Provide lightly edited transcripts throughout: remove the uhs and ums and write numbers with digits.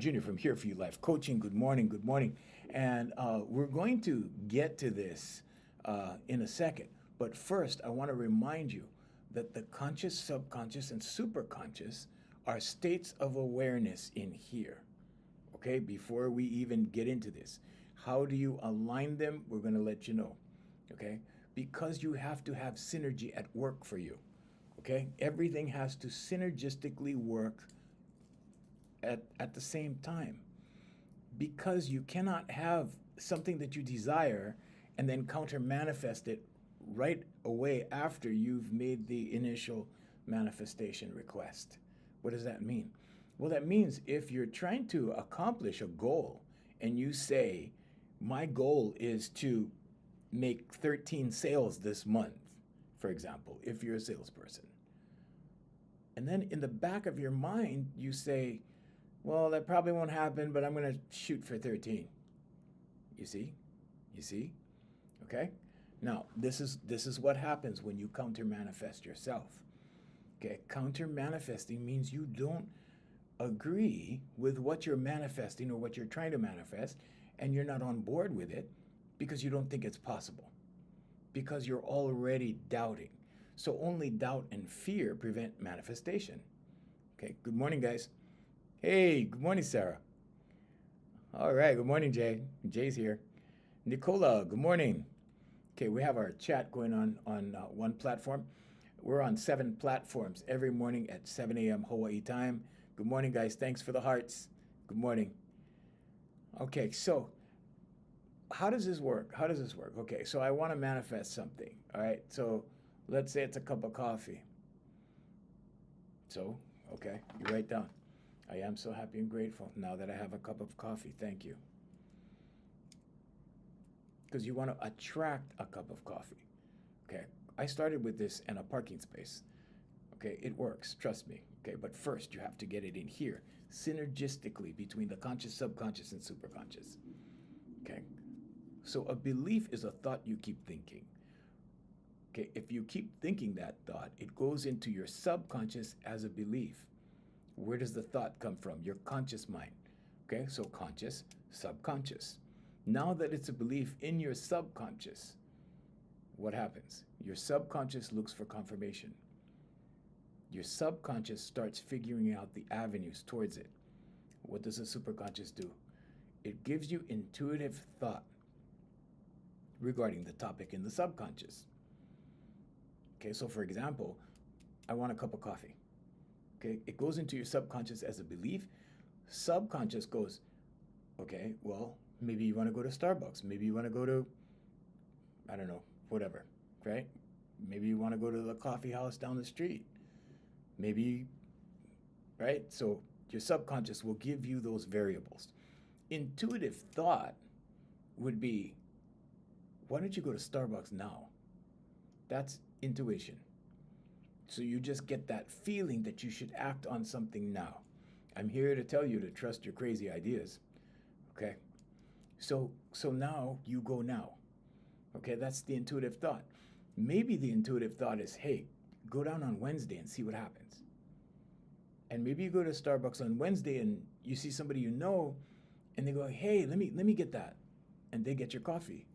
Jr. from Here For You Life Coaching. Good morning, good morning. And we're going to get to this in a second. But first, I want to remind you that the conscious, subconscious, and superconscious are states of awareness in here. Okay, before we even get into this, how do you align them? We're going to let you know. Okay, because you have to have synergy at work for you. Okay, everything has to synergistically work at the same time, because you cannot have something that you desire and then counter manifest it right away after you've made the initial manifestation request. What does that mean? Well, that means if you're trying to accomplish a goal and you say, my goal is to make 13 sales this month, for example, if you're a salesperson, and then in the back of your mind you say, well, that probably won't happen, but I'm going to shoot for 13. You see? You see? Okay? Now, this is what happens when you counter manifest yourself. Okay? Counter manifesting means you don't agree with what you're manifesting or what you're trying to manifest, and you're not on board with it because you don't think it's possible. Because you're already doubting. So only doubt and fear prevent manifestation. Okay? Good morning, guys. Hey, good morning, Sarah. All right, good morning, Jay. Jay's here. Nicola, good morning. Okay, we have our chat going on one platform. We're on 7 platforms every morning at 7 a.m. Hawaii time. Good morning, guys. Thanks for the hearts. Good morning. Okay, so how does this work? How does this work? Okay, so I want to manifest something. All right, so let's say it's a cup of coffee. So, okay, you write down. I am so happy and grateful now that I have a cup of coffee. Thank you. Because you want to attract a cup of coffee. Okay. I started with this in a parking space. Okay. It works. Trust me. Okay. But first, you have to get it in here synergistically between the conscious, subconscious, and superconscious. Okay. So a belief is a thought you keep thinking. Okay. If you keep thinking that thought, it goes into your subconscious as a belief. Where does the thought come from? Your conscious mind. Okay, so conscious, subconscious. Now that it's a belief in your subconscious, what happens? Your subconscious looks for confirmation. Your subconscious starts figuring out the avenues towards it. What does the superconscious do? It gives you intuitive thought regarding the topic in the subconscious. Okay, so for example, I want a cup of coffee. Okay, it goes into your subconscious as a belief. Subconscious goes, okay, well, maybe you want to go to Starbucks. Maybe you want to go to, I don't know, whatever, right? Maybe you want to go to the coffee house down the street. Maybe, right? So your subconscious will give you those variables. Intuitive thought would be, why don't you go to Starbucks now? That's intuition. So you just get that feeling that you should act on something now. I'm here to tell you to trust your crazy ideas. Okay? So now you go now. Okay, that's the intuitive thought. Maybe the intuitive thought is, hey, go down on Wednesday and see what happens. And maybe you go to Starbucks on Wednesday and you see somebody you know and they go, hey, let me get that. And they get your coffee.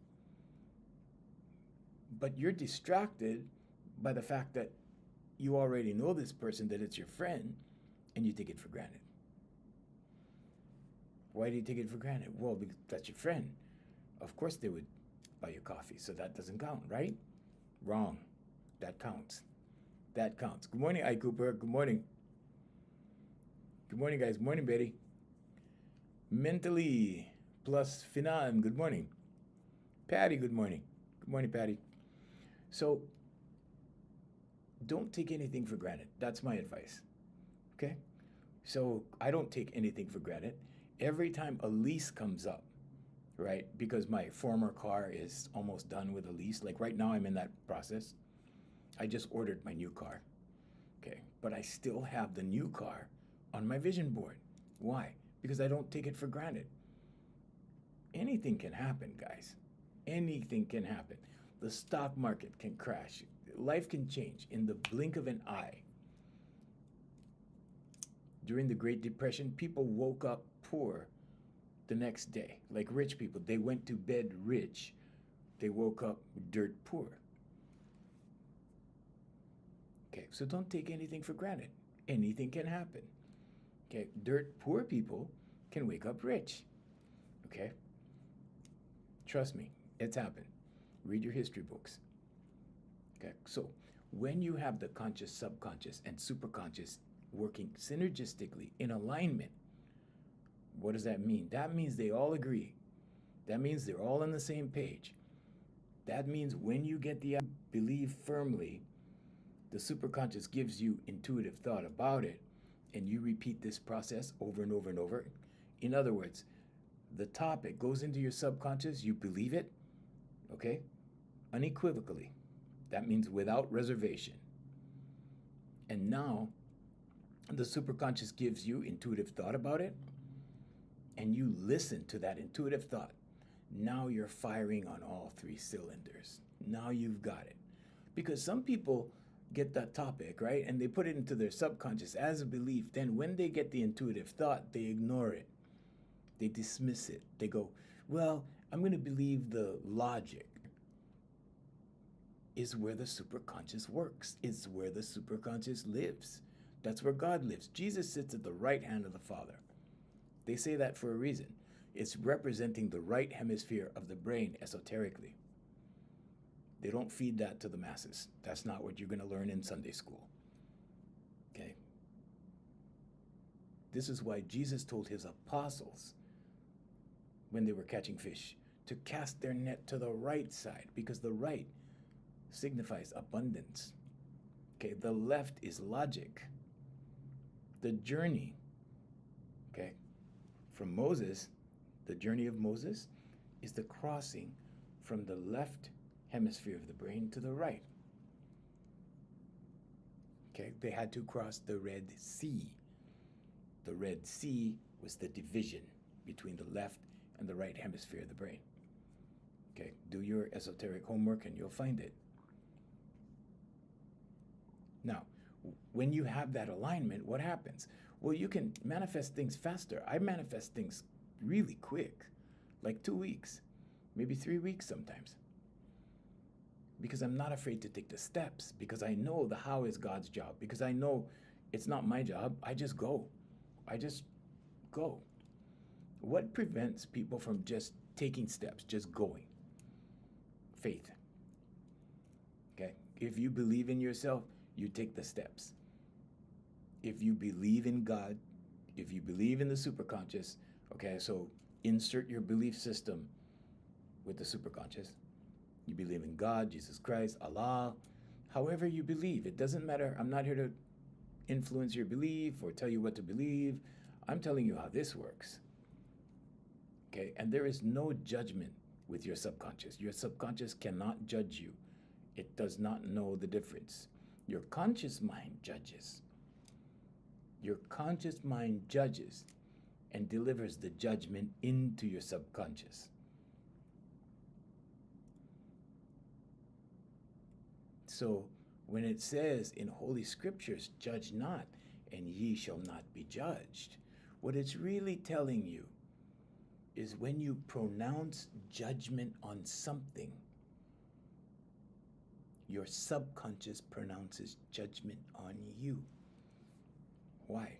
But you're distracted by the fact that you already know this person, that it's your friend, and you take it for granted. Why do you take it for granted? Well, because that's your friend. Of course they would buy you coffee, so that doesn't count, right? Wrong. That counts. That counts. Good morning, I. Cooper. Good morning. Good morning, guys. Morning, Betty. Mentally plus Finan. Good morning. Patty, good morning. Good morning, Patty. So, don't take anything for granted. That's my advice. Okay? So I don't take anything for granted. Every time a lease comes up, right? Because my former car is almost done with a lease. Like right now I'm in that process. I just ordered my new car. Okay? But I still have the new car on my vision board. Why? Because I don't take it for granted. Anything can happen, guys. Anything can happen. The stock market can crash. Life can change in the blink of an eye. During the Great Depression, people woke up poor the next day. Like rich people, they went to bed rich, they woke up dirt poor. Okay, so don't take anything for granted. Anything can happen. Okay, dirt poor people can wake up rich. Okay, trust me, it's happened. Read your history books. Okay, so when you have the conscious, subconscious, and superconscious working synergistically in alignment, what does that mean? That means they all agree. That means they're all on the same page. That means when you get the believe firmly, the superconscious gives you intuitive thought about it, and you repeat this process over and over and over. In other words, the topic goes into your subconscious, you believe it, okay, unequivocally. That means without reservation. And now the superconscious gives you intuitive thought about it, and you listen to that intuitive thought. Now you're firing on all three cylinders. Now you've got it. Because some people get that topic, right? And they put it into their subconscious as a belief. Then when they get the intuitive thought, they ignore it. They dismiss it. They go, well, I'm going to believe the logic. Is where the superconscious works. It's where the superconscious lives. That's where God lives. Jesus sits at the right hand of the Father. They say that for a reason. It's representing the right hemisphere of the brain esoterically. They don't feed that to the masses. That's not what you're going to learn in Sunday school. Okay? This is why Jesus told his apostles when they were catching fish to cast their net to the right side, because the right signifies abundance. Okay, the left is logic. The journey, okay, from Moses, the journey of Moses is the crossing from the left hemisphere of the brain to the right. Okay, they had to cross the Red Sea. The Red Sea was the division between the left and the right hemisphere of the brain. Okay, do your esoteric homework and you'll find it. Now, when you have that alignment, what happens? Well, you can manifest things faster. I manifest things really quick, like 2 weeks, maybe 3 weeks sometimes. Because I'm not afraid to take the steps, because I know the how is God's job, because I know it's not my job. I just go. I just go. What prevents people from just taking steps, just going? Faith. Okay? If you believe in yourself, you take the steps. If you believe in God, if you believe in the superconscious, okay, so insert your belief system with the superconscious. You believe in God, Jesus Christ, Allah, however you believe. It doesn't matter. I'm not here to influence your belief or tell you what to believe. I'm telling you how this works. Okay, and there is no judgment with your subconscious. Your subconscious cannot judge you. It does not know the difference. Your conscious mind judges. Your conscious mind judges and delivers the judgment into your subconscious. So when it says in Holy Scriptures, judge not, and ye shall not be judged, what it's really telling you is when you pronounce judgment on something, your subconscious pronounces judgment on you. Why?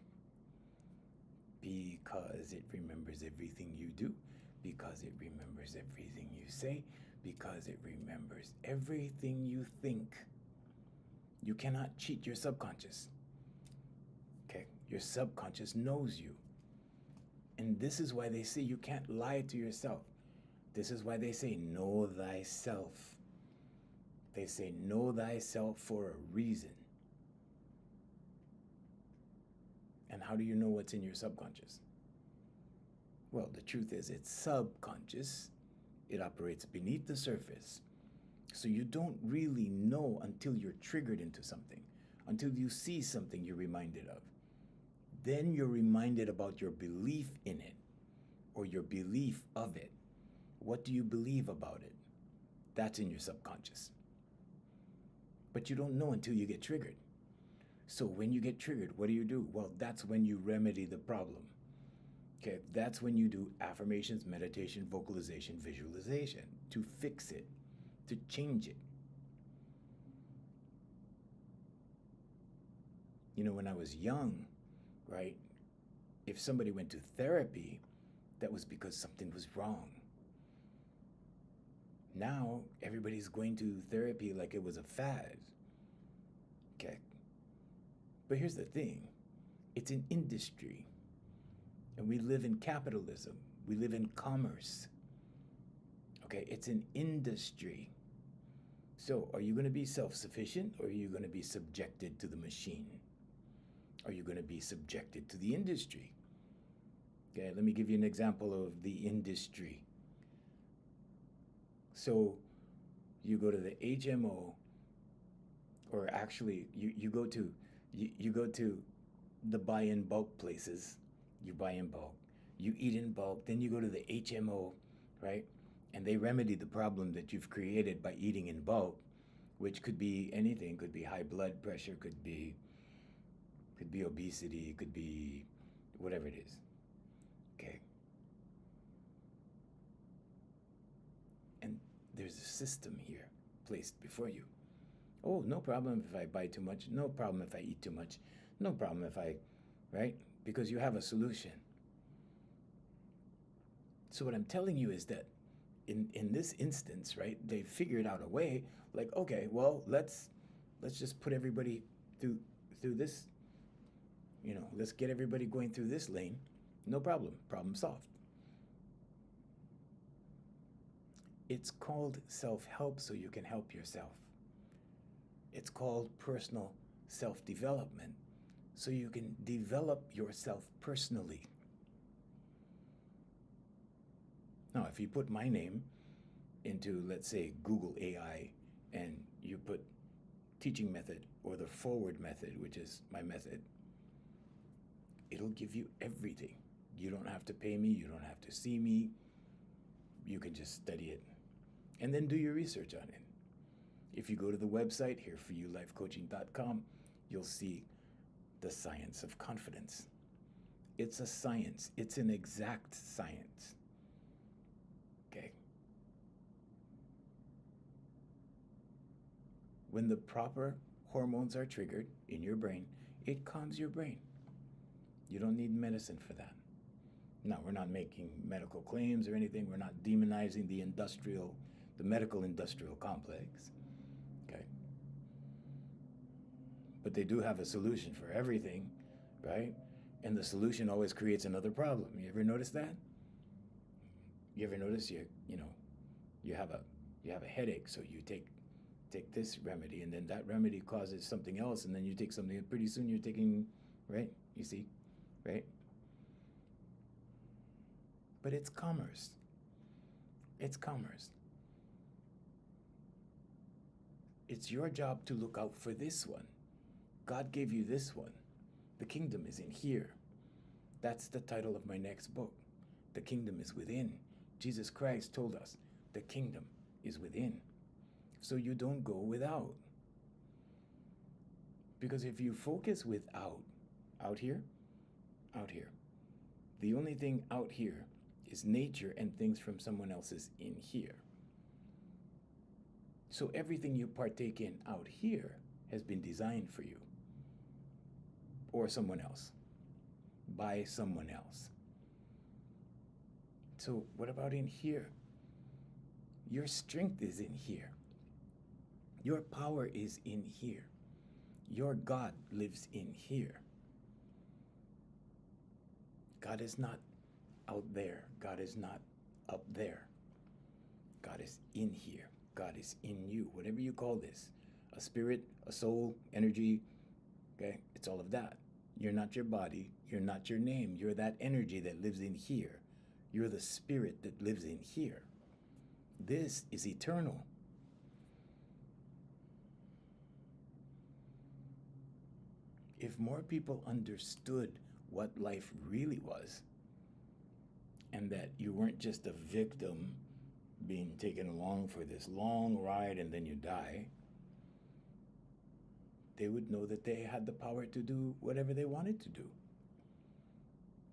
Because it remembers everything you do, because it remembers everything you say, because it remembers everything you think. You cannot cheat your subconscious. Okay? Your subconscious knows you. And this is why they say you can't lie to yourself. This is why they say, know thyself. They say, know thyself for a reason. And how do you know what's in your subconscious? Well, the truth is it's subconscious. It operates beneath the surface. So you don't really know until you're triggered into something, until you see something you're reminded of. Then you're reminded about your belief in it, or your belief of it. What do you believe about it? That's in your subconscious. But you don't know until you get triggered. So when you get triggered, what do? Well, that's when you remedy the problem. Okay, that's when you do affirmations, meditation, vocalization, visualization to fix it, to change it. You know, when I was young, right, if somebody went to therapy, that was because something was wrong. Now, everybody's going to therapy like it was a fad. Okay. But here's the thing, it's an industry. And we live in capitalism. We live in commerce. Okay, it's an industry. So, are you going to be self-sufficient, or are you going to be subjected to the machine? Are you going to be subjected to the industry? Okay, let me give you an example of the industry. So, you go to the HMO, or actually, you go to the buy in bulk places. You buy in bulk, you eat in bulk, then you go to the HMO, right? And they remedy the problem that you've created by eating in bulk, which could be anything. Could be high blood pressure, could be obesity, could be whatever it is. Okay. And there's a system here placed before you. Oh, no problem if I buy too much. No problem if I eat too much. No problem if I, right? Because you have a solution. So what I'm telling you is that in this instance, right, they figured out a way, like, okay, well, let's just put everybody through this, let's get everybody going through this lane. No problem. Problem solved. It's called self-help so you can help yourself. It's called personal self-development so you can develop yourself personally. Now, if you put my name into, let's say, Google AI, and you put teaching method or the forward method, which is my method, it'll give you everything. You don't have to pay me. You don't have to see me. You can just study it and then do your research on it. If you go to the website, hereforyoulifecoaching.com, you'll see the science of confidence. It's a science. It's an exact science. Okay? When the proper hormones are triggered in your brain, it calms your brain. You don't need medicine for that. Now, we're not making medical claims or anything. We're not demonizing the medical industrial complex. Okay? But they do have a solution for everything, right? And the solution always creates another problem. You ever notice that? You ever notice you have a headache, so you take this remedy, and then that remedy causes something else, and then you take something, and pretty soon you're taking, right? You see, right? But it's commerce. It's commerce. It's your job to look out for this one. God gave you this one. The kingdom is in here. That's the title of my next book. The kingdom is within. Jesus Christ told us the kingdom is within. So you don't go without. Because if you focus without, out here, the only thing out here is nature and things from someone else's in here. So everything you partake in out here has been designed for you. Or someone else. By someone else. So what about in here? Your strength is in here. Your power is in here. Your God lives in here. God is not out there. God is not up there. God is in here. God is in you. Whatever you call this. A spirit, a soul, energy. Okay? It's all of that. You're not your body. You're not your name. You're that energy that lives in here. You're the spirit that lives in here. This is eternal. If more people understood what life really was, and that you weren't just a victim being taken along for this long ride and then you die, they would know that they had the power to do whatever they wanted to do.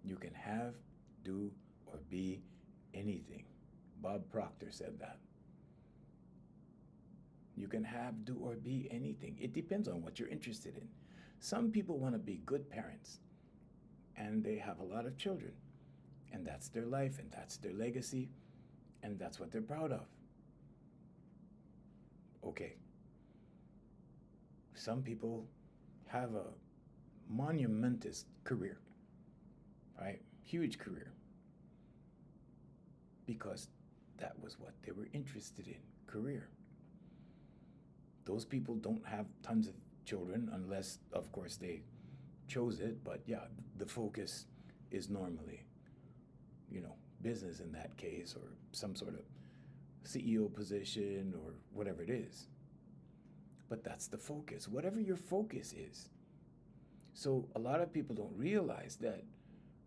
You can have do, or be anything. Bob Proctor said that. You can have, do, or be anything. It depends on what you're interested in. Some people want to be good parents, and they have a lot of children, and that's their life, and that's their legacy, and that's what they're proud of. Okay. Some people have a monumentous career, right? Huge career, because that was what they were interested in, career. Those people don't have tons of children unless, of course, they chose it. But yeah, the focus is normally, business in that case, or some sort of CEO position or whatever it is. But that's the focus, whatever your focus is. So a lot of people don't realize that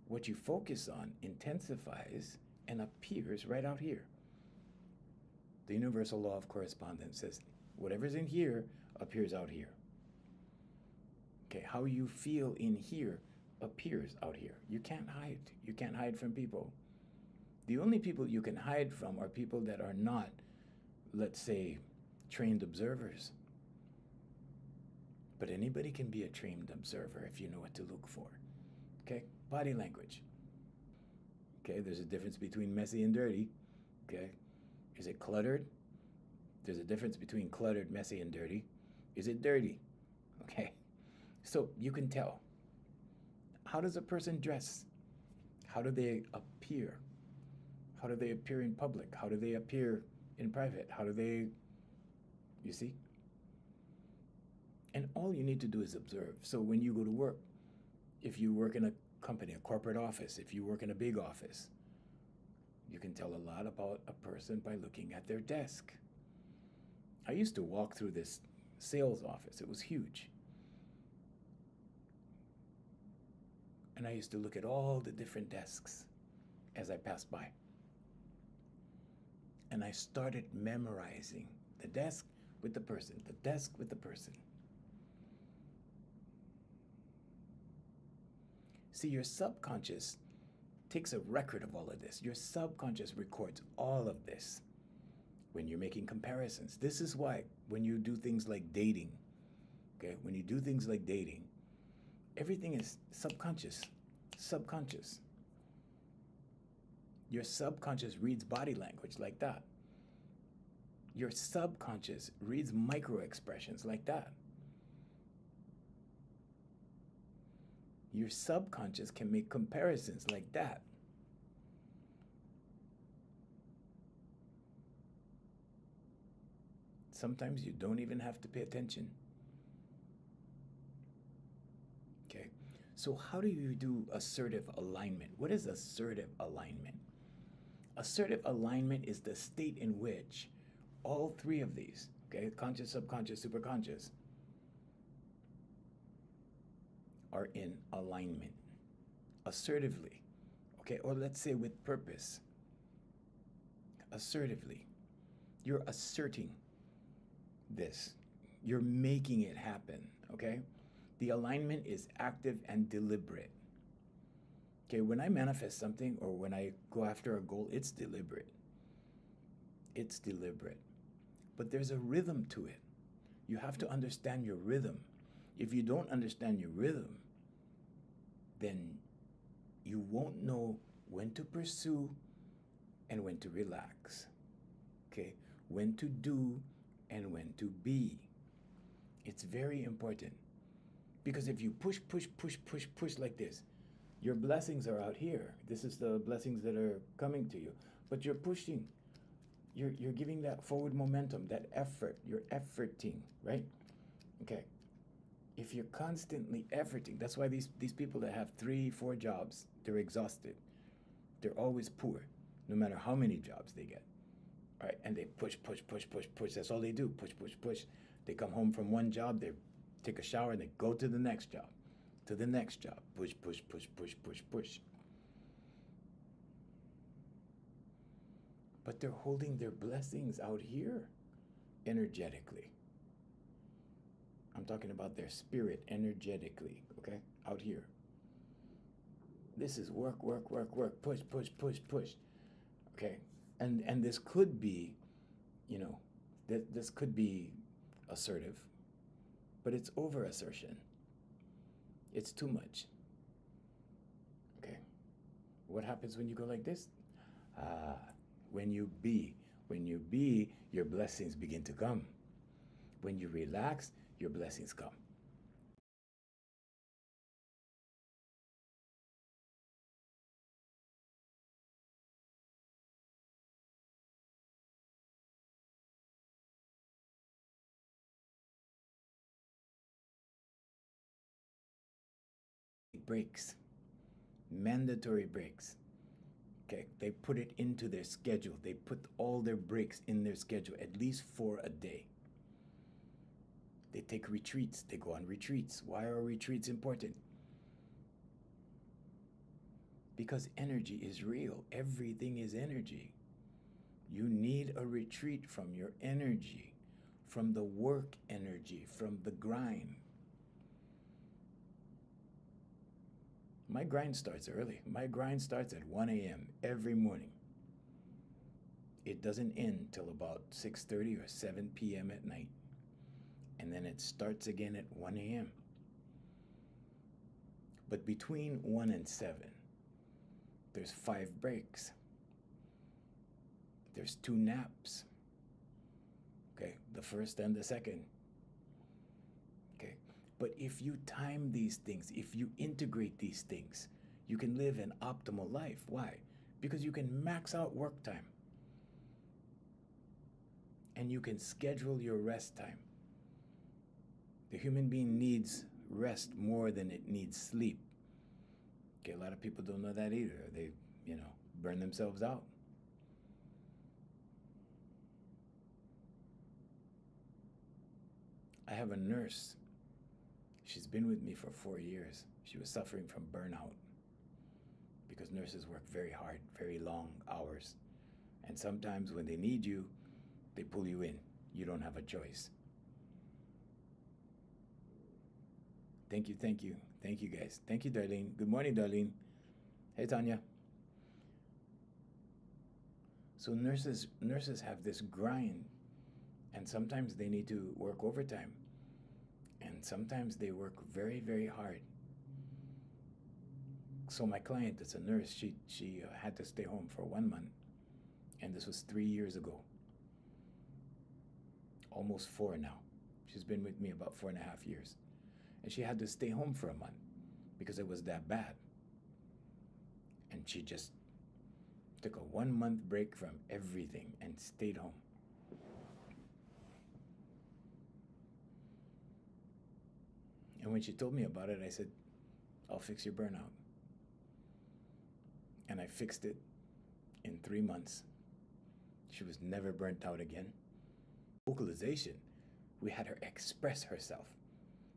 what you focus on intensifies and appears right out here. The universal law of correspondence says whatever's in here appears out here. Okay, how you feel in here appears out here. You can't hide. You can't hide from people. The only people you can hide from are people that are not, let's say, trained observers. But anybody can be a trained observer if you know what to look for. Okay, body language. Okay, there's a difference between messy and dirty. Okay, is it cluttered? There's a difference between cluttered, messy, and dirty. Is it dirty? Okay, so you can tell. How does a person dress? How do they appear? How do they appear in public? How do they appear in private? How do they, you see? And all you need to do is observe. So when you go to work, if you work in a company, a corporate office, if you work in a big office, you can tell a lot about a person by looking at their desk. I used to walk through this sales office. It was huge. And I used to look at all the different desks as I passed by. And I started memorizing the desk with the person, the desk with the person. See, your subconscious takes a record of all of this. Your subconscious records all of this when you're making comparisons. This is why when you do things like dating, okay, when you do things like dating, everything is subconscious. Subconscious. Your subconscious reads body language like that. Your subconscious reads micro expressions like that. Your subconscious can make comparisons like that. Sometimes you don't even have to pay attention. Okay, so how do you do assertive alignment? What is assertive alignment? Assertive alignment is the state in which all three of these, okay, conscious, subconscious, superconscious, are in alignment assertively, okay, or let's say with purpose. Assertively, you're asserting this, you're making it happen, okay? The alignment is active and deliberate. Okay, when I manifest something or when I go after a goal, it's deliberate. It's deliberate. But there's a rhythm to it. You have to understand your rhythm. If you don't understand your rhythm, then you won't know when to pursue and when to relax. Okay? When to do and when to be. It's very important. Because if you push like this, your blessings are out here. This is the blessings that are coming to you. But you're pushing. You're giving that forward momentum, that effort. You're efforting, right? Okay. If you're constantly efforting, that's why these people that have 3-4 jobs, they're exhausted. They're always poor, no matter how many jobs they get. Right? And they push. That's all they do. Push. They come home from one job, they take a shower, and they go to the next job. To the next job. Push. But they're holding their blessings out here energetically. I'm talking about their spirit energetically, okay? Out here. This is work, work, work, work, push, push, push, push. Okay, and this could be, you know, this could be assertive, but it's over assertion. It's too much. Okay, what happens when you go like this? Ah, when you be, your blessings begin to come. When you relax, your blessings come. Breaks, mandatory breaks. Okay, they put it into their schedule. They put all their breaks in their schedule, at least for a day. They take retreats. They go on retreats. Why are retreats important? Because energy is real. Everything is energy. You need a retreat from your energy, from the work energy, from the grind. My grind starts early. My grind starts at 1 a.m. every morning. It doesn't end till about 6:30 or 7 p.m. at night. And then it starts again at 1 a.m. But between 1 and 7, there's 5 breaks. There's 2 naps. Okay, the first and the second. Okay, but if you time these things, if you integrate these things, you can live an optimal life. Why? Because you can max out work time and you can schedule your rest time. The human being needs rest more than it needs sleep. Okay, a lot of people don't know that either. They, burn themselves out. I have a nurse. She's been with me for 4 years. She was suffering from burnout because nurses work very hard, very long hours. And sometimes when they need you, they pull you in. You don't have a choice. Thank you, thank you. Thank you, guys. Thank you, Darlene. Good morning, Darlene. Hey, Tanya. So nurses have this grind, and sometimes they need to work overtime. And sometimes they work very, very hard. So my client that's a nurse, she had to stay home for 1 month. And this was 3 years ago. Almost 4 now. She's been with me about 4.5 years. And she had to stay home for a month because it was that bad. And she just took a 1 month break from everything and stayed home. And when she told me about it, I said, I'll fix your burnout. And I fixed it in 3 months. She was never burnt out again. Vocalization, we had her express herself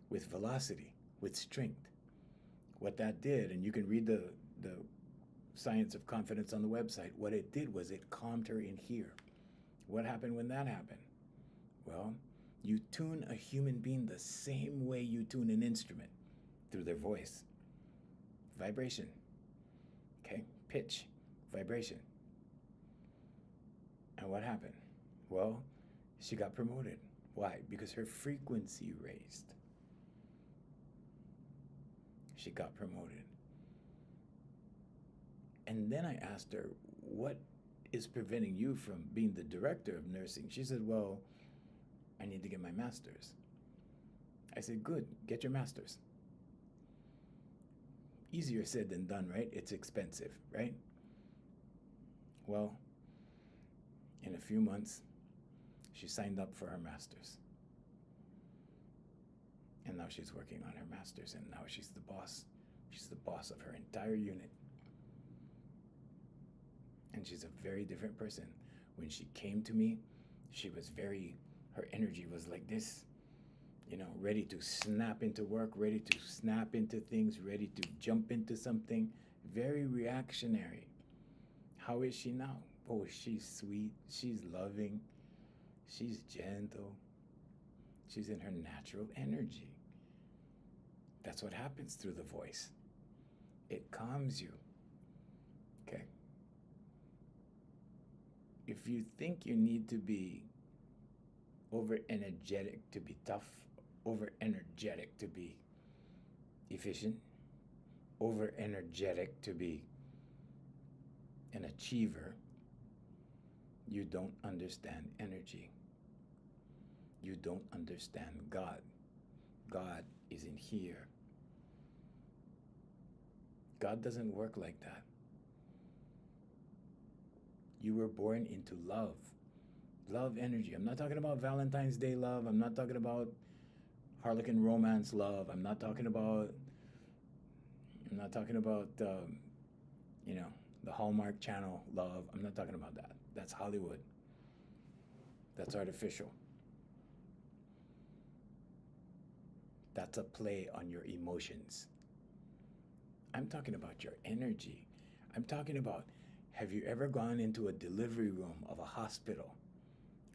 with velocity, with strength. What that did, and you can read the Science of Confidence on the website, what it did was it calmed her in here. What happened when that happened? Well, you tune a human being the same way you tune an instrument, through their voice. Vibration. Okay? Pitch. Vibration. And what happened? Well, she got promoted. Why? Because her frequency raised. She got promoted. And then I asked her, what is preventing you from being the director of nursing? She said, well, I need to get my master's. I said, good, get your master's. Easier said than done, right? It's expensive, right? Well, in a few months, she signed up for her master's. And now she's working on her master's, and now she's the boss. She's the boss of her entire unit. And she's a very different person. When she came to me, she was her energy was like this, ready to snap into work, ready to snap into things, ready to jump into something, very reactionary. How is she now? Oh, she's sweet, she's loving, she's gentle, she's in her natural energy. That's what happens through the voice. It calms you. Okay? If you think you need to be over energetic to be tough, over energetic to be efficient, over energetic to be an achiever, you don't understand energy. You don't understand God. God is in here. God doesn't work like that. You were born into love. Love energy. I'm not talking about Valentine's Day love. I'm not talking about Harlequin romance love. I'm not talking about the Hallmark Channel love. I'm not talking about that. That's Hollywood. That's artificial. That's a play on your emotions. I'm talking about your energy. I'm talking about, have you ever gone into a delivery room of a hospital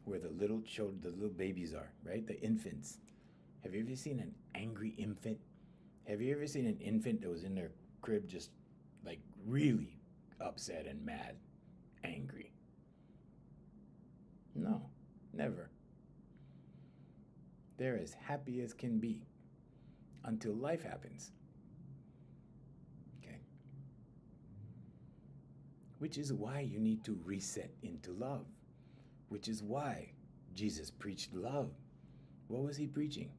where the little children, the little babies are, right? The infants. Have you ever seen an angry infant? Have you ever seen an infant that was in their crib just like really upset and mad, angry? No, never. They're as happy as can be until life happens. Okay? Which is why you need to reset into love. Which is why Jesus preached love. What was he preaching?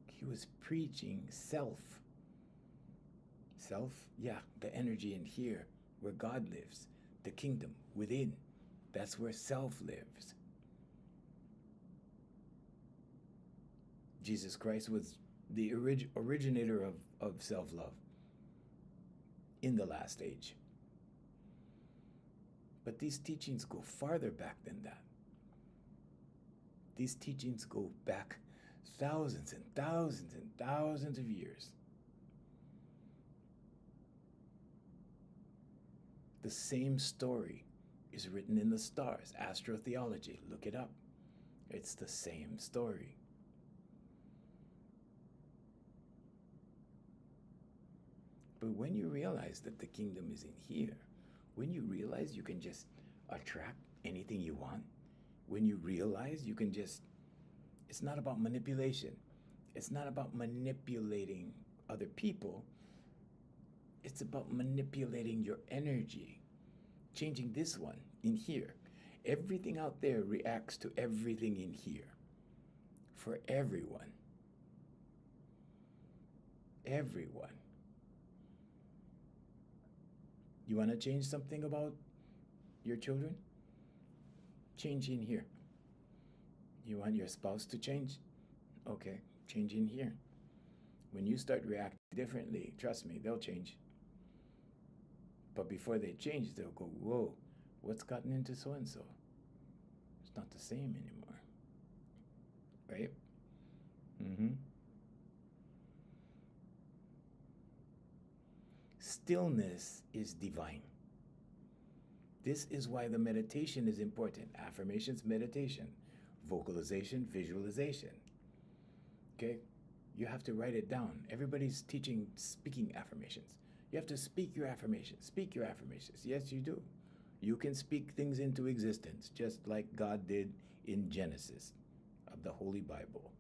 He was preaching self. Self? Yeah, the energy in here where God lives, the kingdom within. That's where self lives. Jesus Christ was the originator of self-love in the last age. But these teachings go farther back than that. These teachings go back thousands and thousands and thousands of years. The same story is written in the stars. Astrotheology, look it up. It's the same story. But when you realize that the kingdom is in here, when you realize you can just attract anything you want, when you realize you can just, it's not about manipulation. It's not about manipulating other people. It's about manipulating your energy, changing this one in here. Everything out there reacts to everything in here for everyone. Everyone. You want to change something about your children? Change in here. You want your spouse to change? Okay, change in here. When you start reacting differently, trust me, they'll change. But before they change, they'll go, whoa, what's gotten into so-and-so? It's not the same anymore. Right? Stillness is divine. This is why the meditation is important. Affirmations, meditation, vocalization, visualization. Okay? You have to write it down. Everybody's teaching speaking affirmations. You have to speak your affirmations. Speak your affirmations. Yes, you do. You can speak things into existence, just like God did in Genesis of the Holy Bible.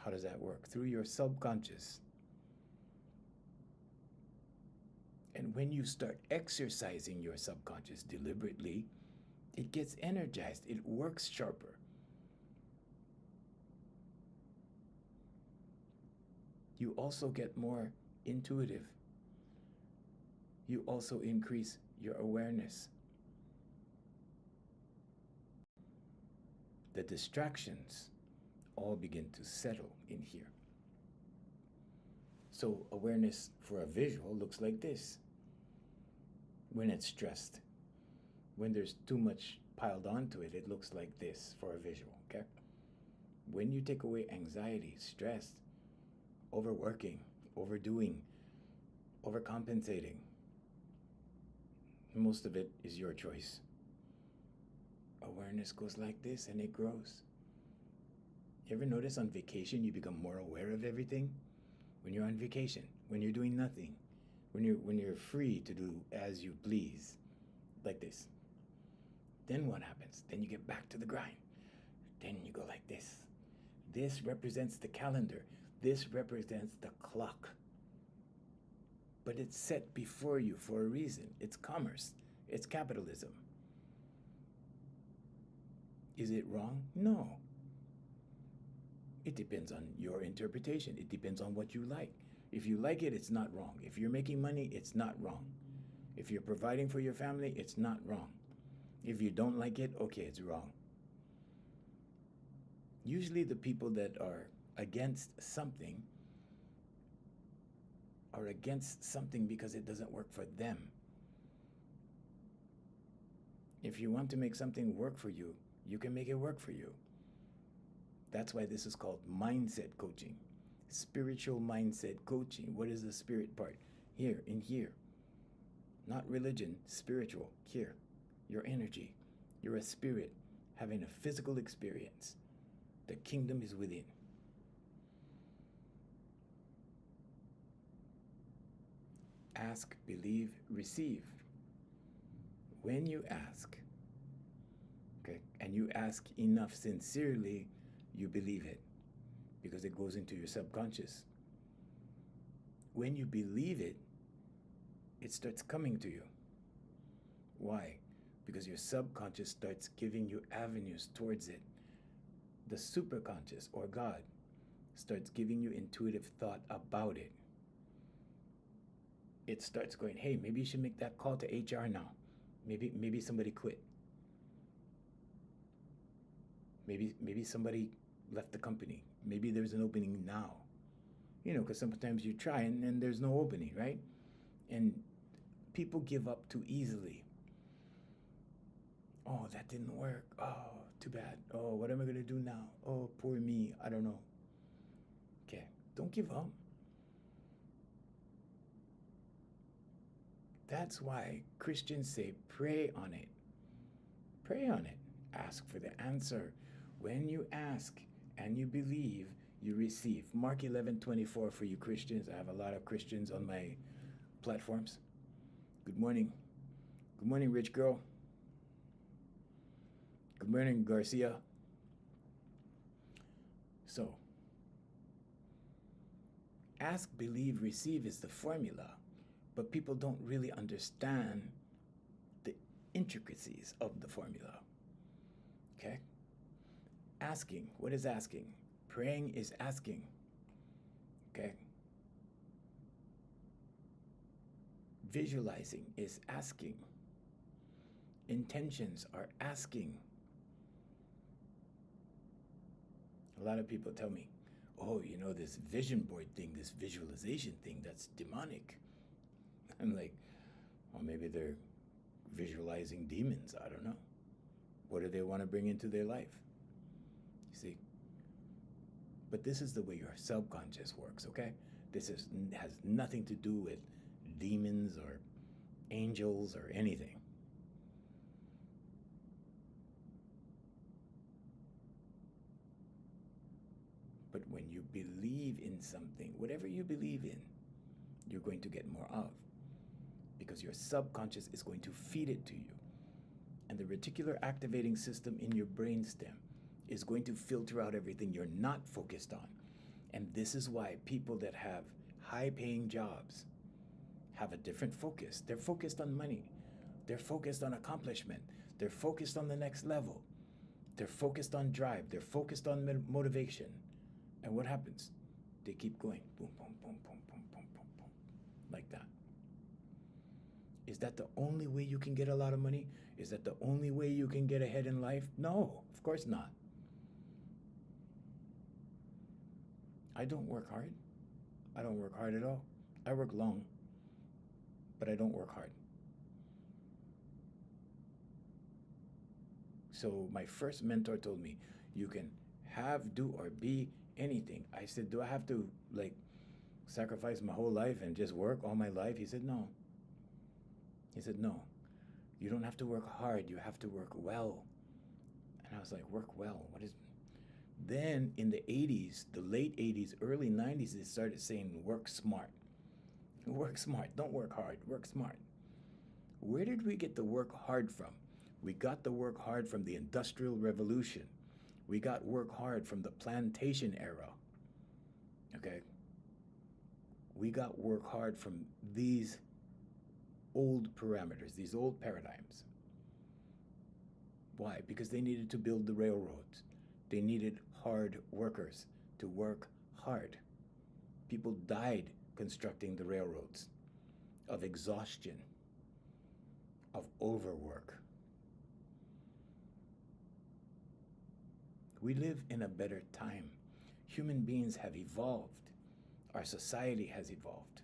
How does that work? Through your subconscious. And when you start exercising your subconscious deliberately, it gets energized. It works sharper. You also get more intuitive. You also increase your awareness. The distractions all begin to settle in here. So awareness for a visual looks like this. When it's stressed, when there's too much piled onto it, it looks like this for a visual, okay? When you take away anxiety, stress, overworking, overdoing, overcompensating, most of it is your choice. Awareness goes like this and it grows. You ever notice on vacation you become more aware of everything? When you're on vacation, when you're doing nothing, when you're free to do as you please, like this. Then what happens? Then you get back to the grind. Then you go like this. This represents the calendar. This represents the clock. But it's set before you for a reason. It's commerce. It's capitalism. Is it wrong? No. It depends on your interpretation. It depends on what you like. If you like it, it's not wrong. If you're making money, it's not wrong. If you're providing for your family, it's not wrong. If you don't like it, okay, it's wrong. Usually the people that are against something are against something because it doesn't work for them. If you want to make something work for you, you can make it work for you. That's why this is called mindset coaching. Spiritual mindset coaching. What is the spirit part? Here, in here. Not religion, spiritual, here. Your energy. You're a spirit having a physical experience. The kingdom is within. Ask, believe, receive. When you ask, okay, and you ask enough sincerely, you believe it because it goes into your subconscious. When you believe it, it starts coming to you. Why? Because your subconscious starts giving you avenues towards it. The superconscious, or God, starts giving you intuitive thought about it. It starts going, hey, maybe you should make that call to HR now. Maybe somebody quit. Maybe somebody left the company. Maybe there's an opening now. You know, because sometimes you try and there's no opening, right? And people give up too easily. Oh, that didn't work. Oh, too bad. Oh, what am I going to do now? Oh, poor me. I don't know. Okay, don't give up. That's why Christians say, pray on it. Pray on it. Ask for the answer. When you ask and you believe, you receive. Mark 11:24 for you Christians. I have a lot of Christians on my platforms. Good morning. Good morning, rich girl. Good morning, Garcia. So, ask, believe, receive is the formula, but people don't really understand the intricacies of the formula. Okay? Asking. What is asking? Praying is asking. Okay? Visualizing is asking. Intentions are asking. A lot of people tell me, oh, you know, this vision board thing, this visualization thing, that's demonic. I'm like, well, maybe they're visualizing demons. I don't know. What do they want to bring into their life? You see? But this is the way your subconscious works, okay? This has nothing to do with demons or angels or anything. But when you believe in something, whatever you believe in, you're going to get more of. Because your subconscious is going to feed it to you. And the reticular activating system in your brainstem is going to filter out everything you're not focused on. And this is why people that have high-paying jobs have a different focus. They're focused on money. They're focused on accomplishment. They're focused on the next level. They're focused on drive. They're focused on motivation. And what happens? They keep going. Boom, boom, boom, boom, boom, boom, boom, boom. Like that. Is that the only way you can get a lot of money? Is that the only way you can get ahead in life? No, of course not. I don't work hard. I don't work hard at all. I work long, but I don't work hard. So my first mentor told me, you can have, do, or be anything. I said, do I have to sacrifice my whole life and just work all my life? He said, no. He said, no, you don't have to work hard. You have to work well. And I was like, work well? Then in the 80s, the late 80s, early 90s, they started saying work smart. Work smart, don't work hard, work smart. Where did we get the work hard from? We got the work hard from the Industrial Revolution. We got work hard from the plantation era. Okay? We got work hard from these old parameters, these old paradigms. Why? Because they needed to build the railroads. They needed hard workers to work hard. People died constructing the railroads of exhaustion, of overwork. We live in a better time. Human beings have evolved. Our society has evolved.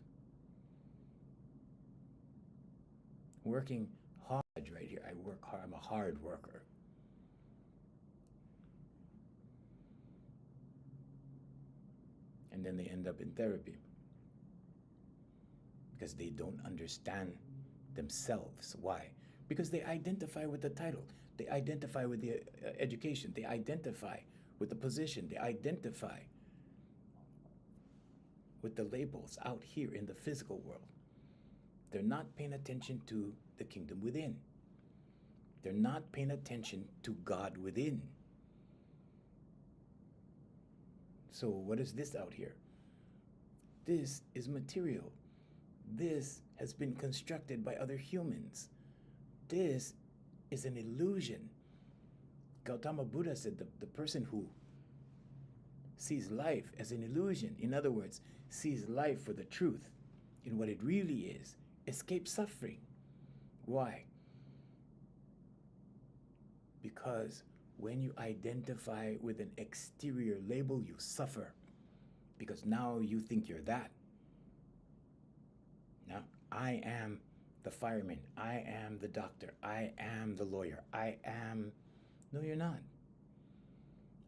Working hard right here. I work hard. I'm a hard worker. And then they end up in therapy because they don't understand themselves. Why? Because they identify with the title. They identify with the education. They identify with the position. They identify with the labels out here in the physical world. They're not paying attention to the kingdom within. They're not paying attention to God within. So what is this out here? This is material. This has been constructed by other humans. This is an illusion. Gautama Buddha said the person who sees life as an illusion, in other words, sees life for the truth, in what it really is, escapes suffering. Why? Because when you identify with an exterior label, you suffer. Because now you think you're that. Now, I am the fireman. I am the doctor. I am the lawyer. I am... No, you're not.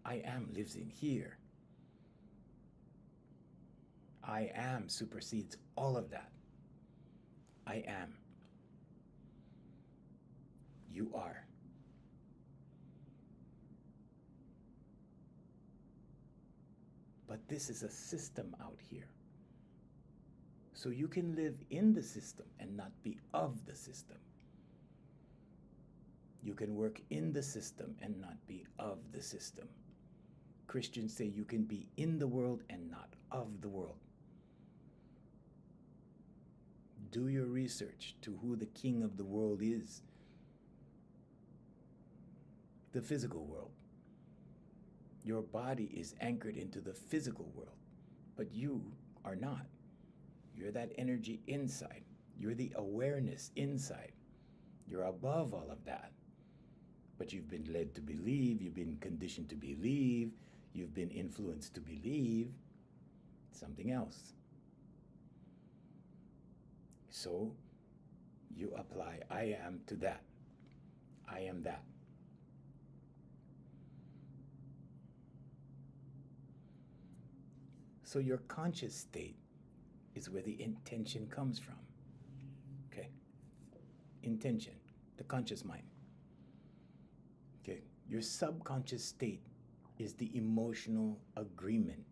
I am lives in here. I am supersedes all of that. I am. You are. But this is a system out here. So you can live in the system and not be of the system. You can work in the system and not be of the system. Christians say you can be in the world and not of the world. Do your research to who the king of the world is. The physical world. Your body is anchored into the physical world, but you are not. You're that energy inside. You're the awareness inside. You're above all of that. But you've been led to believe, you've been conditioned to believe, you've been influenced to believe something else. So you apply I am to that. I am that. So your conscious state is where the intention comes from. Okay? Intention, the conscious mind. Okay? Your subconscious state is the emotional agreement.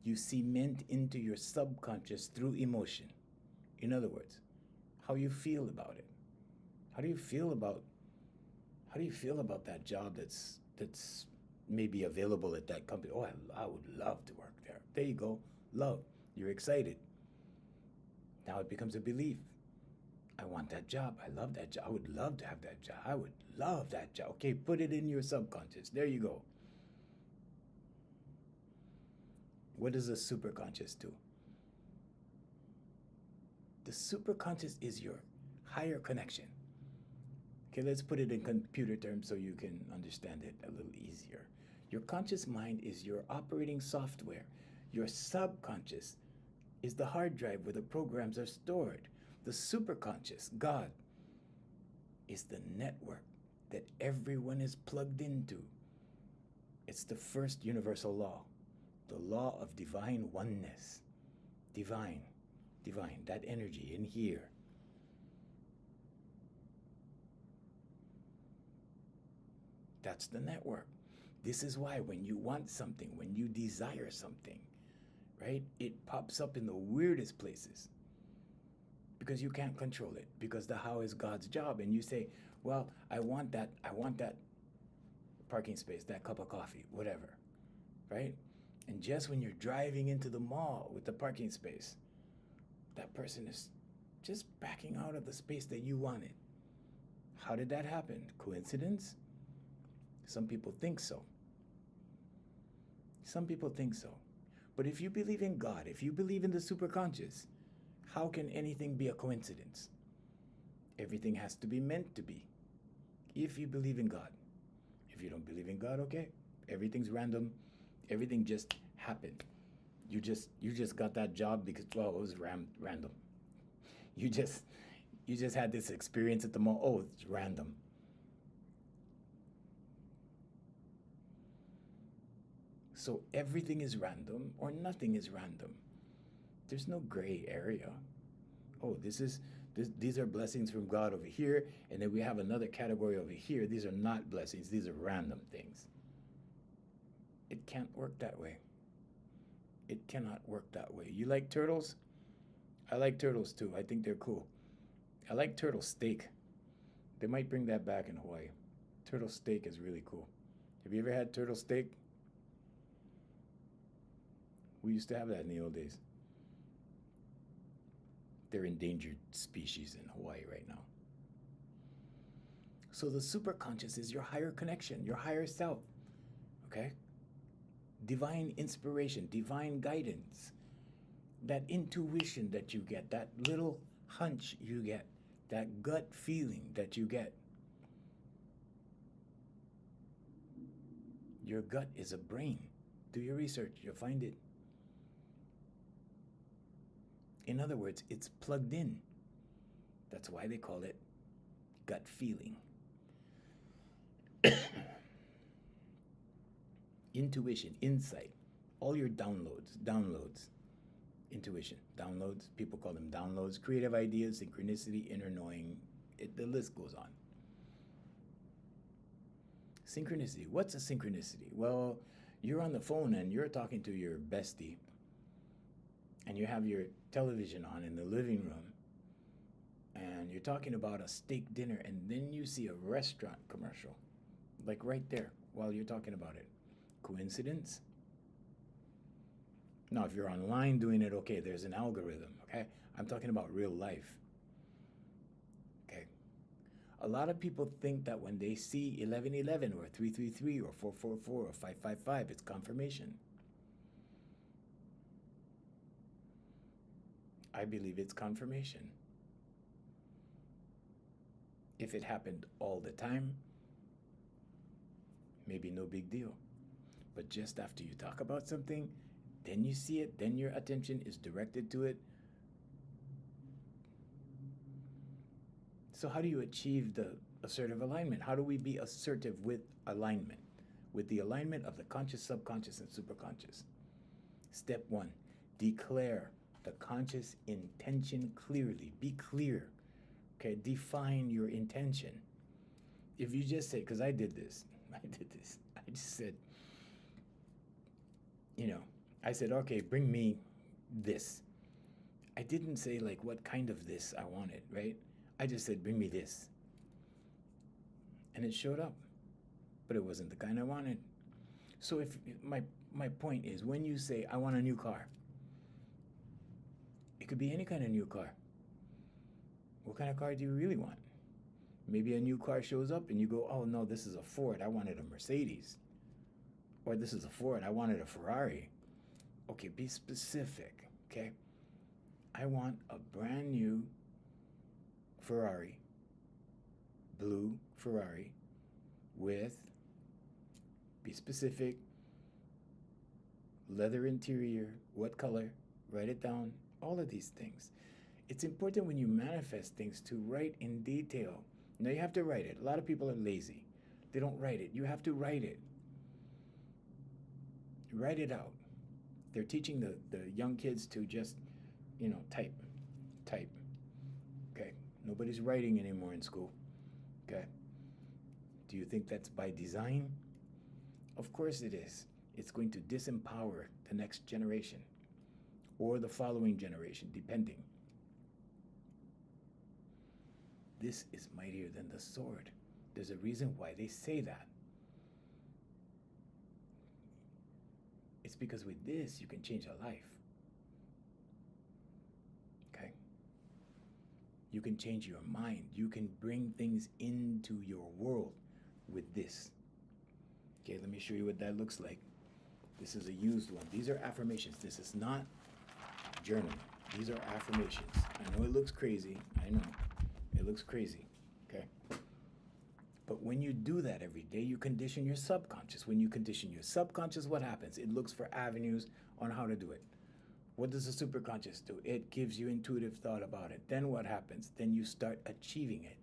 You cement into your subconscious through emotion. In other words, how you feel about it. How do you feel about that job that's maybe available at that company? Oh, I would love to work there. There you go. Love. You're excited. Now it becomes a belief. I want that job. I love that job. I would love to have that job. I would love that job. Okay, put it in your subconscious. There you go. What does the superconscious do? The superconscious is your higher connection. Okay, let's put it in computer terms so you can understand it a little easier. Your conscious mind is your operating software. Your subconscious is the hard drive where the programs are stored. The superconscious, God, is the network that everyone is plugged into. It's the first universal law, the law of divine oneness. Divine, that energy in here. That's the network. This is why when you want something, when you desire something, right, it pops up in the weirdest places because you can't control it, because the how is God's job. And you say, well, I want that parking space, that cup of coffee, whatever, right? And just when you're driving into the mall with the parking space, that person is just backing out of the space that you wanted. How did that happen? Coincidence? Some people think so. Some people think so. But if you believe in God, if you believe in the superconscious, how can anything be a coincidence? Everything has to be meant to be. If you believe in God. If you don't believe in God, okay. Everything's random. Everything just happened. You just got that job because, well, it was random. You just had this experience at the mall. Oh, it's random. So everything is random or nothing is random. There's no gray area. Oh, these are blessings from God over here, and then we have another category over here. These are not blessings. These are random things. It can't work that way. It cannot work that way. You like turtles? I like turtles too. I think they're cool. I like turtle steak. They might bring that back in Hawaii. Turtle steak is really cool. Have you ever had turtle steak? We used to have that in the old days. They're endangered species in Hawaii right now. So the superconscious is your higher connection, your higher self. Okay? Divine inspiration, divine guidance, that intuition that you get, that little hunch you get, that gut feeling that you get. Your gut is a brain. Do your research, you'll find it. In other words, it's plugged in. That's why they call it gut feeling. Intuition, insight, all your downloads, intuition, downloads, people call them downloads, creative ideas, synchronicity, inner knowing, the list goes on. Synchronicity, what's a synchronicity? Well, you're on the phone and you're talking to your bestie and you have your television on in the living room and you're talking about a steak dinner and then you see a restaurant commercial, like right there while you're talking about it. Coincidence? Now, if you're online doing it, okay, there's an algorithm, okay? I'm talking about real life, okay? A lot of people think that when they see 1111 or 333 or 444 or 555, it's confirmation. I believe it's confirmation. If it happened all the time, maybe no big deal. But just after you talk about something, then you see it, then your attention is directed to it. So how do you achieve the assertive alignment? How do we be assertive with alignment? With the alignment of the conscious, subconscious, and superconscious. Step 1, declare the conscious intention clearly. Be clear. Okay, define your intention. If you just say, because I did this. I just said, I said, okay, bring me this. I didn't say like what kind of this I wanted, right? I just said, bring me this. And it showed up, but it wasn't the kind I wanted. So if my point is, when you say, I want a new car, it could be any kind of new car. What kind of car do you really want? Maybe a new car shows up and you go, oh no, this is a Ford, I wanted a Mercedes. Or this is a Ford, I wanted a Ferrari. Okay, be specific, okay? I want a brand new Ferrari, blue Ferrari with, be specific, leather interior, what color, write it down, all of these things. It's important when you manifest things to write in detail. Now you have to write it. A lot of people are lazy. They don't write it. You have to write it. Write it out. They're teaching the young kids to just, type. Okay? Nobody's writing anymore in school. Okay? Do you think that's by design? Of course it is. It's going to disempower the next generation or the following generation, depending. This is mightier than the sword. There's a reason why they say that. It's because with this, you can change a life. Okay? You can change your mind. You can bring things into your world with this. Okay, let me show you what that looks like. This is a used one. These are affirmations. This is not journaling. These are affirmations. I know it looks crazy. I know. It looks crazy. Okay? But when you do that every day, you condition your subconscious. When you condition your subconscious, what happens? It looks for avenues on how to do it. What does the superconscious do? It gives you intuitive thought about it. Then what happens? Then you start achieving it.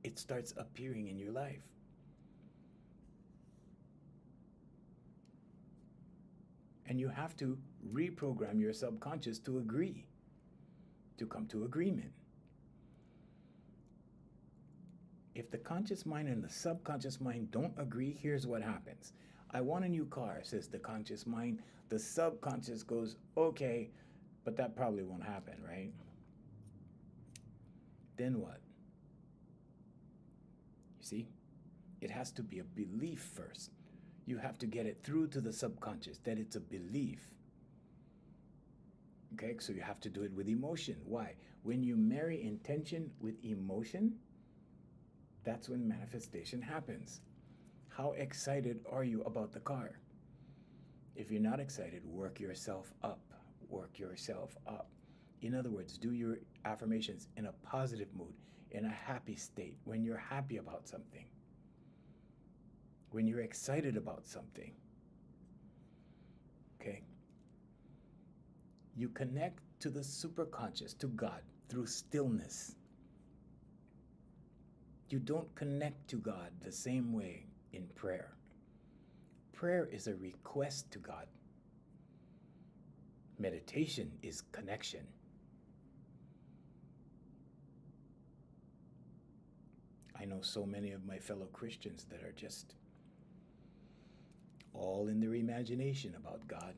It starts appearing in your life. And you have to reprogram your subconscious to agree, to come to agreement. If the conscious mind and the subconscious mind don't agree, here's what happens. I want a new car, says the conscious mind. The subconscious goes, okay, but that probably won't happen, right? Then what? You see? It has to be a belief first. You have to get it through to the subconscious that it's a belief. Okay, so you have to do it with emotion. Why? When you marry intention with emotion, that's when manifestation happens. How excited are you about the car? If you're not excited, work yourself up. Work yourself up. In other words, do your affirmations in a positive mood, in a happy state, when you're happy about something, when you're excited about something. Okay? You connect to the superconscious, to God, through stillness. You don't connect to God the same way in prayer. Prayer is a request to God. Meditation is connection. I know so many of my fellow Christians that are just all in their imagination about God.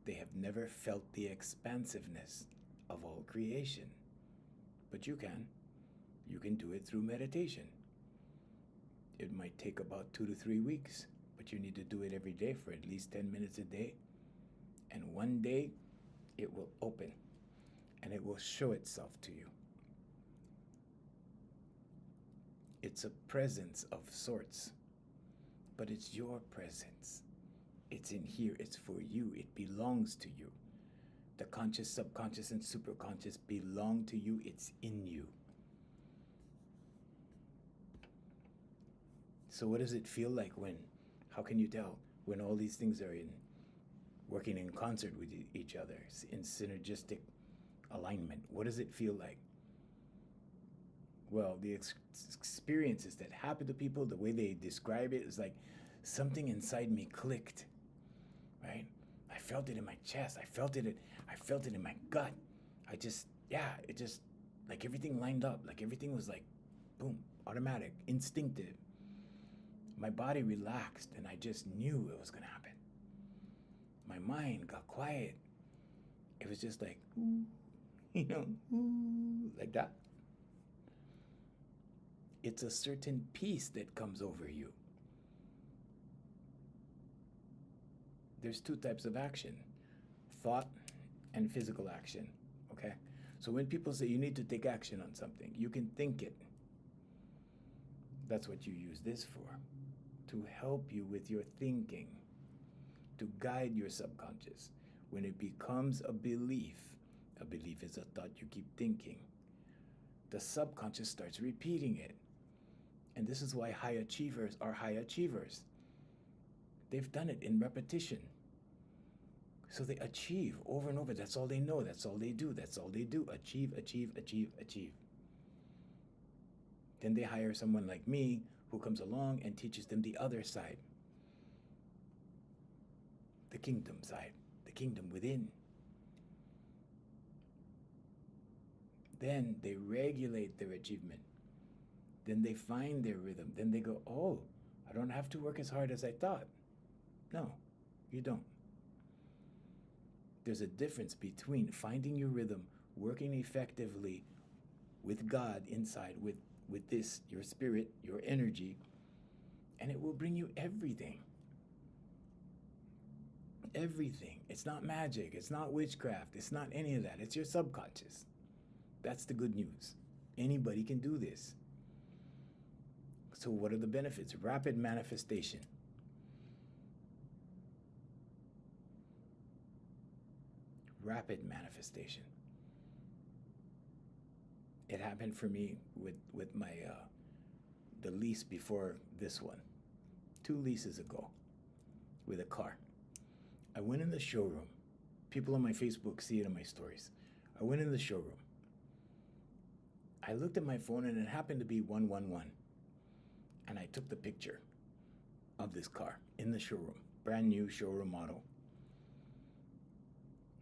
They have never felt the expansiveness of all creation. But you can. You can do it through meditation. It might take about 2 to 3 weeks, but you need to do it every day for at least 10 minutes a day. And one day, it will open and it will show itself to you. It's a presence of sorts, but it's your presence. It's in here, it's for you, it belongs to you. The conscious, subconscious, and superconscious belong to you, it's in you. So what does it feel like when, how can you tell, when all these things are working in concert with each other, in synergistic alignment? What does it feel like? Well, the experiences that happen to people, the way they describe it, is like something inside me clicked, right? I felt it in my chest. I felt it in my gut. It just, like everything lined up. Like everything was like, boom, automatic, instinctive. My body relaxed and I just knew it was going to happen. My mind got quiet. It was just like, like that. It's a certain peace that comes over you. There's 2 types of action, thought and physical action, okay? So when people say you need to take action on something, you can think it. That's what you use this for, to help you with your thinking, to guide your subconscious. When it becomes a belief is a thought you keep thinking, the subconscious starts repeating it. And this is why high achievers are high achievers. They've done it in repetition. So they achieve over and over. That's all they know. That's all they do. That's all they do. Achieve, achieve, achieve, achieve. Then they hire someone like me who comes along and teaches them the other side. The kingdom side. The kingdom within. Then they regulate their achievement. Then they find their rhythm. Then they go, oh, I don't have to work as hard as I thought. No, you don't. There's a difference between finding your rhythm, working effectively with God inside, with this, your spirit, your energy, and it will bring you everything. Everything. It's not magic. It's not witchcraft. It's not any of that. It's your subconscious. That's the good news. Anybody can do this. So what are the benefits? Rapid manifestation. Rapid manifestation. It happened for me with my the lease before this one, 2 leases ago, with a car. I went in the showroom. People on my Facebook see it in my stories. I went in the showroom. I looked at my phone and it happened to be 111. And I took the picture of this car in the showroom, brand new showroom model.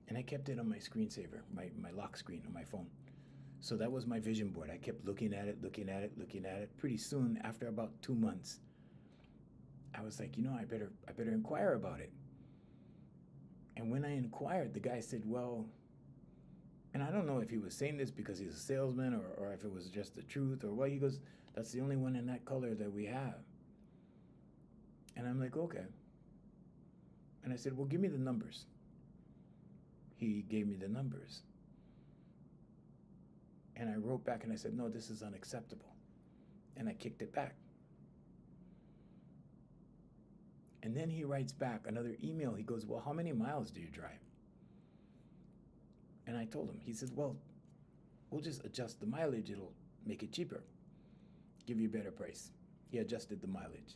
And I kept it on my screensaver, my lock screen on my phone. So that was my vision board. I kept looking at it. Pretty soon, after about 2 months, I was like, I better inquire about it. And when I inquired, the guy said, well, and I don't know if he was saying this because he's a salesman or if it was just the truth or what. He goes, that's the only one in that color that we have. And I'm like, okay. And I said, well, give me the numbers. He gave me the numbers. And I wrote back and I said, no, this is unacceptable. And I kicked it back. And then he writes back another email. He goes, well, how many miles do you drive? And I told him. He said, well, we'll just adjust the mileage. It'll make it cheaper. Give you a better price. He adjusted the mileage.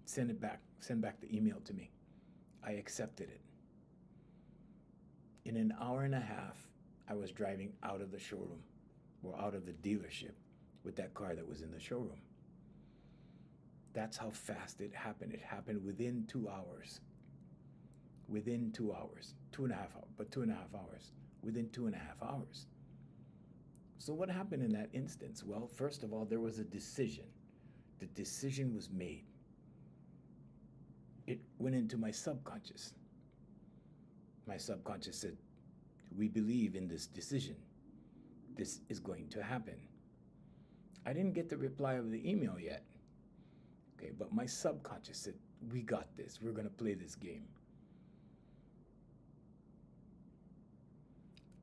Send it back. Send back the email to me. I accepted it. In an hour and a half, I was driving out of the showroom or out of the dealership with that car that was in the showroom. That's how fast it happened. It happened within 2 hours. Within 2 hours. 2.5 hours, but 2.5 hours. Within 2.5 hours. So what happened in that instance? Well, first of all, there was a decision. The decision was made. It went into my subconscious. My subconscious said, we believe in this decision. This is going to happen. I didn't get the reply of the email yet. Okay, but my subconscious said, we got this. We're going to play this game.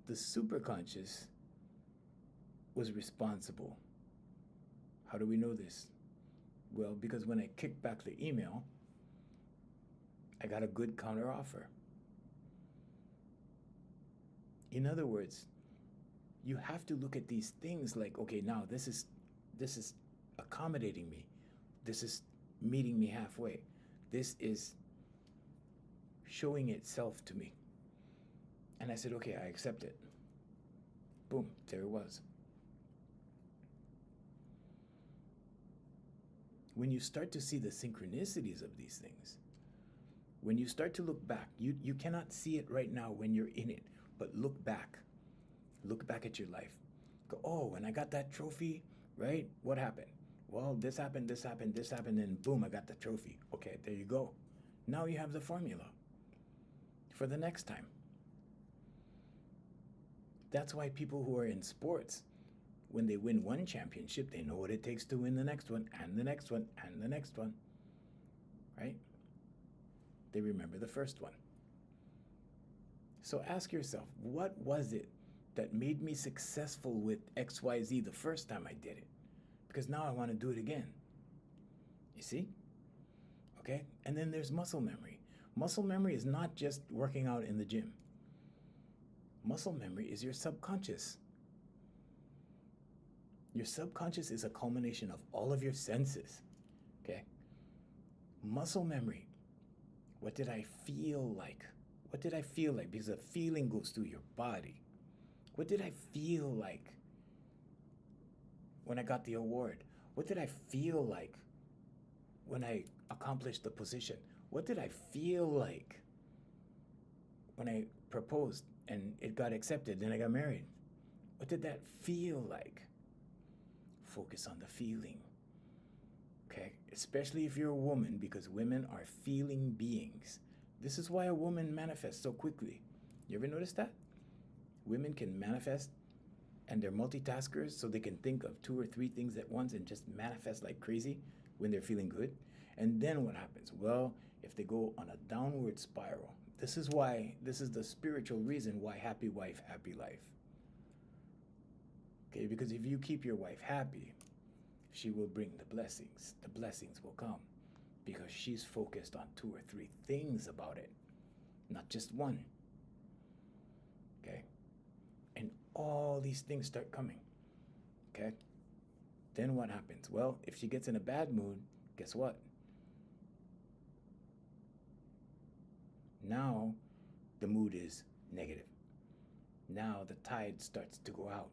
The superconscious was responsible. How do we know this? Well, because when I kicked back the email, I got a good counteroffer. In other words, you have to look at these things like, okay, now this is accommodating me. This is meeting me halfway. This is showing itself to me. And I said, okay, I accept it. Boom, there it was. When you start to see the synchronicities of these things, when you start to look back, you cannot see it right now when you're in it, but look back. Look back at your life. Go, oh, when I got that trophy, right? What happened? Well, this happened, and boom, I got the trophy. Okay, there you go. Now you have the formula for the next time. That's why people who are in sports, when they win one championship, they know what it takes to win the next one, and the next one, and the next one, right? They remember the first one. So ask yourself, what was it that made me successful with XYZ the first time I did it? Because now I want to do it again. You see? Okay? And then there's muscle memory. Muscle memory is not just working out in the gym. Muscle memory is your subconscious. Your subconscious is a culmination of all of your senses. Okay? Muscle memory. What did I feel like? What did I feel like? Because a feeling goes through your body. What did I feel like when I got the award? What did I feel like when I accomplished the position? What did I feel like when I proposed and it got accepted and I got married? What did that feel like? Focus on the feeling. Okay? Especially if you're a woman, because women are feeling beings. This is why a woman manifests so quickly. You ever notice that? Women can manifest and they're multitaskers, so they can think of 2 or 3 things at once and just manifest like crazy when they're feeling good. And then what happens? Well, if they go on a downward spiral, this is the spiritual reason why happy wife, happy life. Okay, because if you keep your wife happy, she will bring the blessings. The blessings will come because she's focused on 2 or 3 things about it, not just one. Okay? And all these things start coming. Okay? Then what happens? Well, if she gets in a bad mood, guess what? Now the mood is negative. Now the tide starts to go out.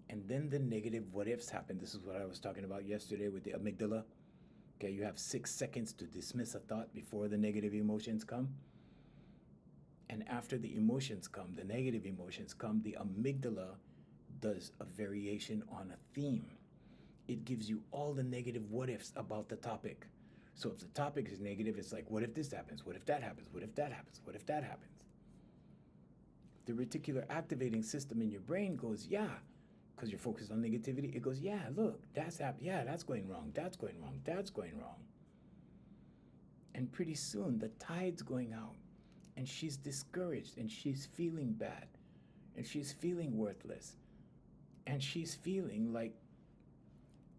And then the negative what ifs happen. This is what I was talking about yesterday with the amygdala. Okay, you have 6 seconds to dismiss a thought before the negative emotions come. And after the emotions come, the negative emotions come, the amygdala does a variation on a theme. It gives you all the negative what ifs about the topic. So if the topic is negative, it's like, what if this happens? What if that happens? What if that happens? What if that happens? The reticular activating system in your brain goes, yeah, because you're focused on negativity. It goes, yeah, look, that's happening. Yeah, that's going wrong. That's going wrong. That's going wrong. And pretty soon the tide's going out and she's discouraged and she's feeling bad and she's feeling worthless and she's feeling like,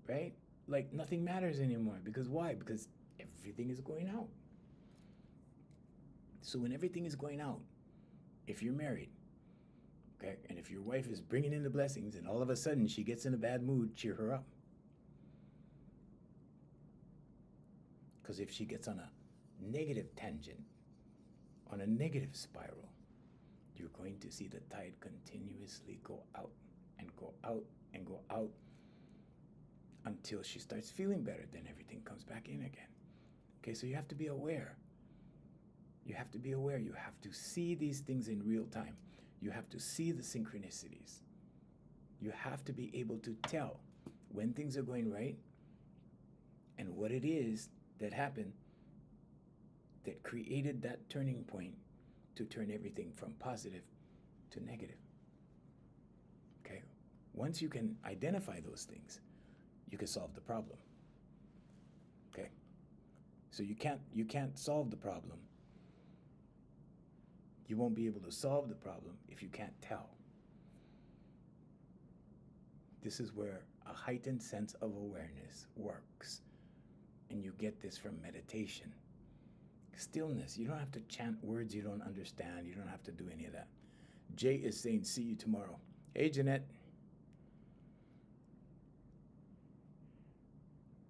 right? Like nothing matters anymore. Because why? Because everything is going out. So when everything is going out, if you're married, okay, and if your wife is bringing in the blessings and all of a sudden she gets in a bad mood, cheer her up. Because if she gets on a negative tangent, on a negative spiral, you're going to see the tide continuously go out and go out and go out until she starts feeling better. Then everything comes back in again. Okay, so you have to be aware. You have to be aware. You have to see these things in real time. You have to see the synchronicities. You have to be able to tell when things are going right and what it is that happened that created that turning point to turn everything from positive to negative. Okay? Once you can identify those things, you can solve the problem. Okay? So you can't solve the problem. You won't be able to solve the problem if you can't tell. This is where a heightened sense of awareness works. And you get this from meditation. Stillness. You don't have to chant words you don't understand. You don't have to do any of that. Jay is saying, see you tomorrow. Hey, Jeanette.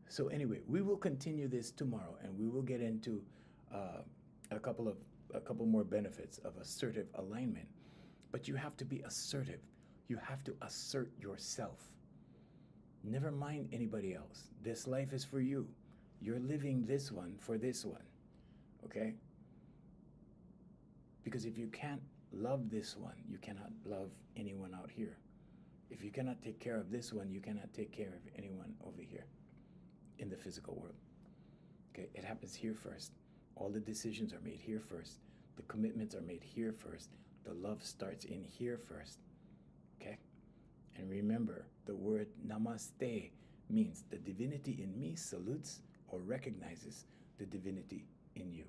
So anyway, we will continue this tomorrow, and we will get into a couple more benefits of assertive alignment. But you have to be assertive. You have to assert yourself. Never mind anybody else. This life is for you. You're living this one for this one. Okay? Because if you can't love this one, you cannot love anyone out here. If you cannot take care of this one, you cannot take care of anyone over here in the physical world. Okay? It happens here first. All the decisions are made here first. The commitments are made here first. The love starts in here first. Okay? And remember, the word namaste means the divinity in me salutes or recognizes the divinity in you.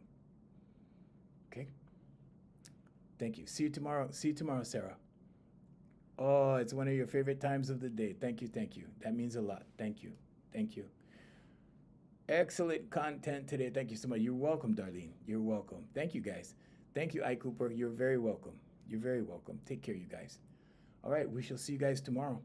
Okay? Thank you. See you tomorrow. See you tomorrow, Sarah. Oh, it's one of your favorite times of the day. Thank you. Thank you. That means a lot. Thank you. Thank you. Excellent content today. Thank you so much. You're welcome, Darlene. You're welcome. Thank you, guys. Thank you, I. Cooper. You're very welcome. You're very welcome. Take care, you guys. All right. We shall see you guys tomorrow.